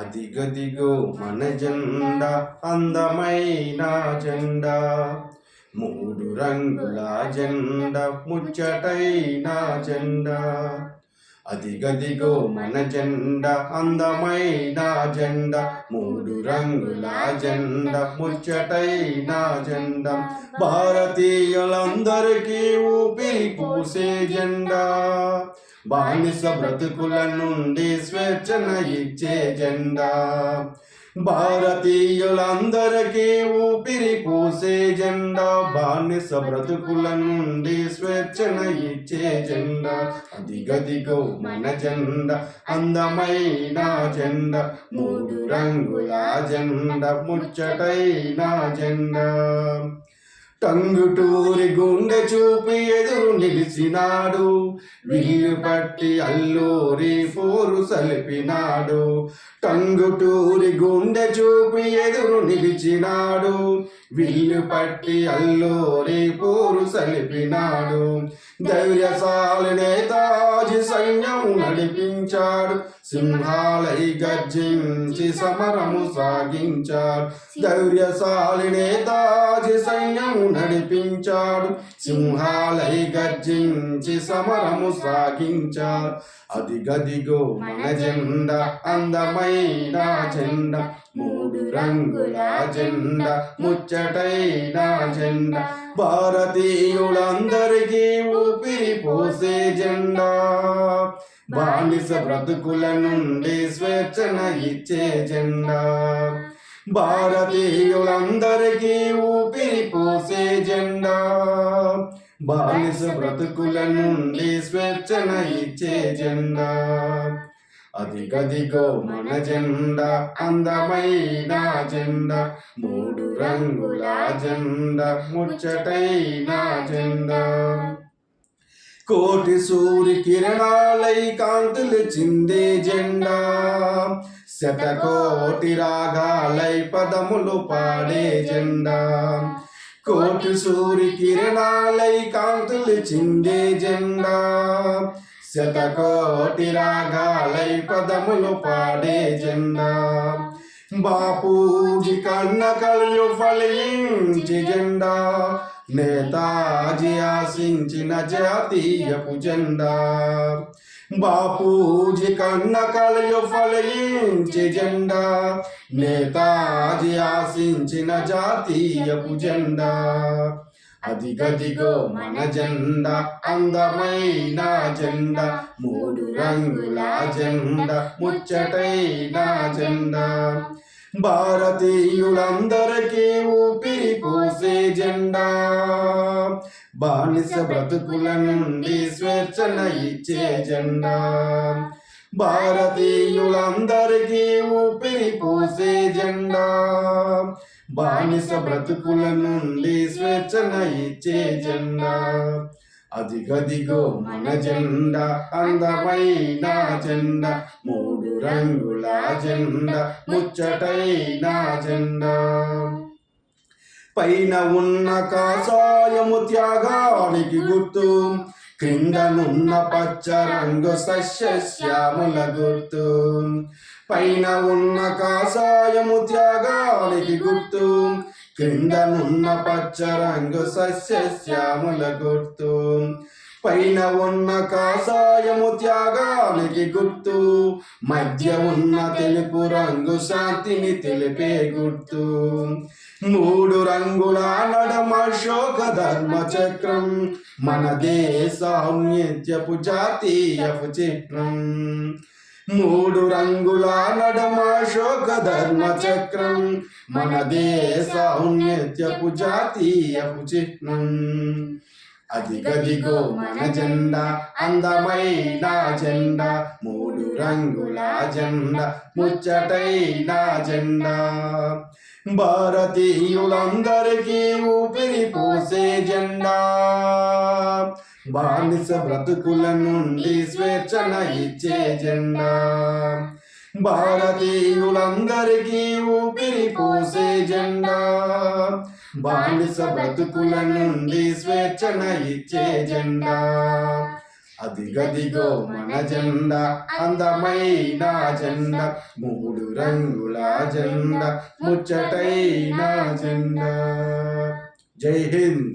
అదిగదిగో మన జెండా అందమైన జెండా, మూడు రంగుల జెండా ముచ్చటైన జెండా. అదిగదిగో మన జెండా అందమైన జెండా, మూడు రంగుల జెండా ముచ్చటైన జెండా. భారతీయులందరికీ ఊపిరి పూసే జెండా, బానిస బ్రతుకుల నుండి స్వేచ్ఛన ఇచ్చే జెండా. భారతీయులందరికీ ఊపిరి పూసే జెండా, బానిస బ్రతుకుల నుండి స్వేచ్ఛన ఇచ్చే జెండా. అదిగదిగో మన జెండా అందమైన జెండా, మూడు రంగుల జెండా ముచ్చటైన జెండా. టంగుటూరి గుండె చూపి ఎదురు నిలిచినాడు, విల్లు పట్టి అల్లూరి పోరు సలిపినాడు. టంగుటూరి గుండె చూపి ఎదురు నిలిచినాడు, విల్లు పట్టి అల్లూరి పోరు సలిపినాడు. ధైర్యశాలి నేతాజీ సైన్యం నడిపించాడు, సింహాలై గర్జించి సమరము సాగించాడు. ధైర్యశాలి నేతాజీ సైన్యం నడిపించాడు, సింహాలై గర్జించి సమరము సాగించాడు. అదిగదిగో మన జెండా అందమైన జెండా, మూడు రంగుల జెండా ముచ్చటైన జెండా. భారతీయులందరికీ ఊపిరి పోసే జెండా, బానిస బ్రతుకుల నుండి స్వేచ్ఛన ఇచ్చే జెండా. భారతీయులందరికీ ఊపిరి పోసే జెండా, బానిస బ్రతుకుల నుండి స్వేచ్ఛన ఇచ్చే జెండా. అదిగదిగో మన జెండా అందమైన జెండా, మూడు రంగుల జెండా ముచ్చటైన జెండా. కోటి సూర్య కిరణాలై కాంతులు చిందే జెండా, శతకోటి రాగాలై పదములు పాడే జెండా. కోటి సూర్య కిరణాలై కాంతులు చిందే జెండా, శతకోటి రాగాలై పదములు పాడే జెండా. బాపూజీ కన్న కళ్ళు ఫలించి జెండా, నేతాజీ ఆశించిన జాతీయపు జెండా. బాపూజీ కన్న కళ్ళు ఫలించి జెండా, నేతాజీ ఆశించిన జాతీయపు జెండా. అదిగదిగో మన జెండా అందమైన జెండా, మూడు రంగుల జెండా ముచ్చటైన జెండా. భారతీయులందరికీ ఊపిరి పోసే జెండా, బానిస బ్రతుకుల నుండి స్వేచ్ఛన ఇచ్చే జెండా. భారతీయులందరికీ ఊపిరి పోసే జెండా, బానిస బ్రతుకుల నుండి స్వేచ్ఛన ఇచ్చే జెండా. అదిగదిగో మన జెండా అందమైన జెండా, మూడు రంగుల జెండా ముచ్చటైన జెండా. పైన ఉన్న కాషాయము త్యాగానికి గుర్తు, క్రిందనున్న పచ్చ రంగు సస్యశ్యాముల గుర్తు. పైన ఉన్న కాషాయము త్యాగానికి గుర్తు, క్రిందనున్న పచ్చ రంగు సస్యశ్యాముల గుర్తు. పైన ఉన్న కాషాయము త్యాగానికి గుర్తు, మధ్య ఉన్న తెలుపు రంగు శాంతిని తెలిపే గుర్తు. మూడు రంగుల నడమ శోక ధర్మ చక్రం, మన దేశ ఔన్నత్యపు జాతీయపు చిహ్నం. మూడు రంగుల నడమ శోక ధర్మ చక్రం, మన దేశ ఔన్నత్యపు జాతీయపు చిహ్నం. అదిగదిగో మన జెండా అందమైన జెండా, మూడు రంగుల జెండా ముచ్చటైన జెండా. భారతీయులందరికీ ఊపిరి పోసే జెండా, బానిస బ్రతుకుల నుండి స్వేచ్ఛన ఇచ్చే జెండా. భారతీయులందరికీ ఊపిరి పోసే జెండా, బానిస బ్రతుకుల నుండి స్వేచ్ఛన ఇచ్చే జెండా. అదిగదిగో మన జెండా అందమైన జెండా, 3 రంగుల జెండా, ముచ్చటైన జెండా. జై హింద్.